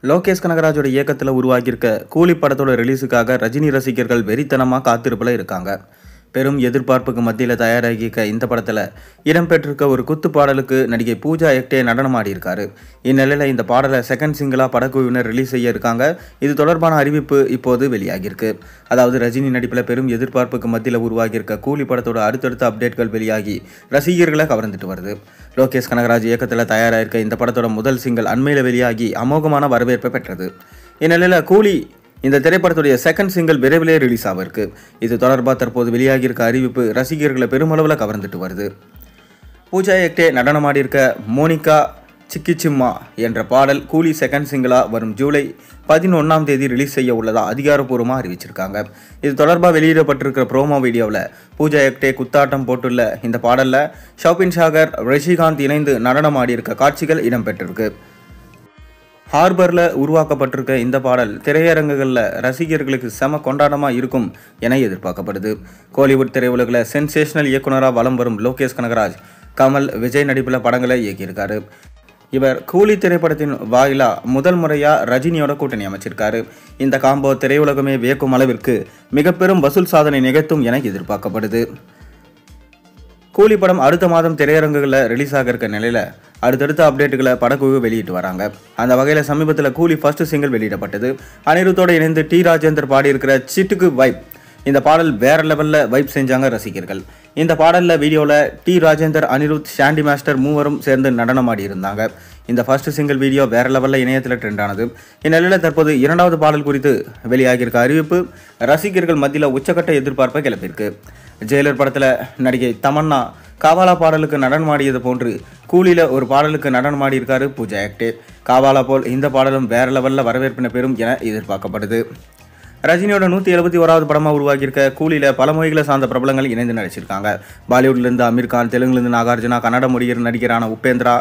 லோகேஷ் கனகராஜோட இயக்கத்தில் உருவாகியிருக்க கூலி படத்தோட ரிலீஸுக்காக ரஜினி ரசிகர்கள் வெறித்தனமாக காத்திருப்பில் இருக்காங்க. பெரும் எதிர்பார்ப்புக்கு மத்தியில் தயாராகியிருக்க இந்த படத்தில் இடம்பெற்றிருக்க ஒரு குத்து பாடலுக்கு நடிகை பூஜா ஹெக்டே நடனமாடியிருக்காரு. இந்நிலையில் இந்த பாடலை செகண்ட் சிங்கிளாக படக்குழுவினர் ரிலீஸ் செய்ய இருக்காங்க. இது தொடர்பான அறிவிப்பு இப்போது வெளியாகியிருக்கு. அதாவது ரஜினி நடிப்பில் பெரும் எதிர்பார்ப்புக்கு மத்தியில் உருவாகியிருக்க கூலி படத்தோட அடுத்தடுத்த அப்டேட்கள் வெளியாகி ரசிகர்களை கவர்ந்துட்டு வருது. லோகேஷ் கனகராஜ் இயக்கத்தில் தயாராகியிருக்க இந்த படத்தோட முதல் சிங்கிள் அண்மையில் வெளியாகி அமோகமான வரவேற்பை பெற்றது. இந்நிலையில் கூலி இந்த திரைப்படத்துடைய செகண்ட் சிங்கிள் விரைவிலே ரிலீஸ் ஆகிருக்கு. இது தொடர்பாக தற்போது வெளியாகியிருக்க அறிவிப்பு ரசிகர்களை பெருமளவில் கவர்ந்துட்டு வருது. பூஜா ஹெக்டே நடனமாடியிருக்க மோனிகா சிக்கிச்சிம்மா என்ற பாடல் கூலி செகண்ட் சிங்கிளாக வரும் ஜூலை 11 ரிலீஸ் செய்ய உள்ளதா அதிகாரப்பூர்வமாக அறிவிச்சிருக்காங்க. இது தொடர்பாக வெளியிடப்பட்டிருக்கிற ப்ரோமோ வீடியோவில் பூஜா ஹெக்டே குத்தாட்டம் போட்டுள்ள இந்த பாடலில் ஷாபின் ஷாகர் ரஷிகாந்த் இணைந்து நடனமாடியிருக்க காட்சிகள் இடம்பெற்றிருக்கு. ஹார்பரில் உருவாக்கப்பட்டிருக்க இந்த பாடல் திரையரங்குகளில் ரசிகர்களுக்கு செம கொண்டாட்டமாக இருக்கும் என எதிர்பார்க்கப்படுது. கோலிவுட் திரையுலகில் சென்சேஷனல் இயக்குனராக வலம் வரும் லோகேஷ் கனகராஜ் கமல், விஜய் நடிப்பில் படங்களை இயக்கியிருக்காரு. இவர் கூலி திரைப்படத்தின் வாயிலாக முதல் முறையாக ரஜினியோட கூட்டணி அமைச்சிருக்காரு. இந்த காம்போ திரையுலகமே வியக்கும் அளவிற்கு மிக பெரும் வசூல் சாதனை நிகழ்த்தும் என எதிர்பார்க்கப்படுது. கூலி படம் அடுத்த மாதம் திரையரங்குகளில் ரிலீஸ் ஆக இருக்க நிலையில் அடுத்தடுத்த அப்டேட்டுகளை படக்குழு வெளியிட்டு வராங்க. அந்த வகையில் சமீபத்தில் கூலி ஃபர்ஸ்ட் சிங்கிள் வெளியிடப்பட்டது. அனிருத்தோடு இணைந்து டி ராஜேந்தர் பாடியிருக்கிற சிட்டுக்கு வைப். இந்த பாடல் வேற லெவலில் வைப் செஞ்சாங்க ரசிகர்கள். இந்த பாடலில் வீடியோவில் டி ராஜேந்தர், அனிருத், ஷாண்டி மாஸ்டர் மூவரும் சேர்ந்து நடனமாடி இருந்தாங்க. இந்த ஃபர்ஸ்ட் சிங்கிள் வீடியோ வேற லெவலில் இணையத்தில் ட்ரெண்ட் ஆனது. இந்நிலையில் தற்போது இரண்டாவது பாடல் குறித்து வெளியாகியிருக்க அறிவிப்பு ரசிகர்கள் மத்தியில் உச்சக்கட்ட எதிர்பார்ப்பை கிளப்பியிருக்கு. ஜெயிலர் படத்தில் நடிகை தமன்னா காவாலா பாடலுக்கு நடனமாடியது போன்று கூலியில் ஒரு பாடலுக்கு நடனமாடியிருக்காரு பூஜா ஹெக்டே. காவாலா போல் இந்த பாடலும் வேற லெவலில் வரவேற்பினை பெறும் என எதிர்பார்க்கப்படுது. ரஜினியோட 171வது படமாக உருவாகியிருக்க கூலியில் பல மொழிகளை சார்ந்த பிரபலங்கள் இணைந்து நடிச்சிருக்காங்க. பாலிவுட்லேருந்து அமீர் கான், தெலுங்குலேருந்து நாகார்ஜுனா, கன்னட மொழியில் நடிகரான உபேந்திரா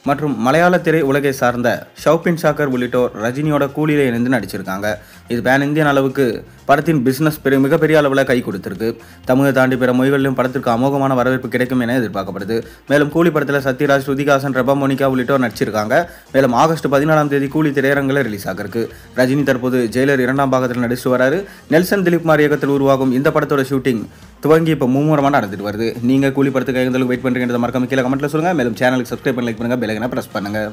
மற்றும் மலையாள திரை உலகை சார்ந்த ஷாபின் ஷாகர் உள்ளிட்டோர் ரஜினியோட கூலியில் இணைந்து நடிச்சிருக்காங்க. இது பேன் இந்தியன் அளவுக்கு படத்தின் பிஸ்னஸ் மிகப்பெரிய அளவில் கை கொடுத்திருக்கு. தமிழை தாண்டி பிற மொழிகளிலும் படத்திற்கு அமோகமான வரவேற்பு கிடைக்கும் என எதிர்பார்க்கப்படுது. மேலும் கூலி படத்தில் சத்யராஜ், ஸ்ருதிஹாசன், ரெபா மோனிகா உள்ளிட்டோர் நடிச்சிருக்காங்க. மேலும் ஆகஸ்ட் 14 கூலி திரையரங்கில் ரிலீஸ் ஆகிருக்கு. ரஜினி தற்போது ஜெயிலர் 2ஆம் பாகத்தில் நடிச்சு வராரு. நெல்சன் திலீப்குமார் இயக்கத்தில் உருவாகும் இந்த படத்தோட ஷூட்டிங் துவங்கி இப்போ மும்முரமாக நடந்துட்டு வருது. நீங்கள் கூலி படத்துக்கு எந்த அளவுக்கு வெயிட் பண்ணுறீங்கிறத மறக்காம கீழே கமெண்ட்டில் சொல்லுங்கள். மேலும் சேனலுக்கு சப்ஸ்கிரைப் பண்ணி லைக் பண்ணுங்கள், பெல் ஐகானை பிரஸ் பண்ணுங்கள்.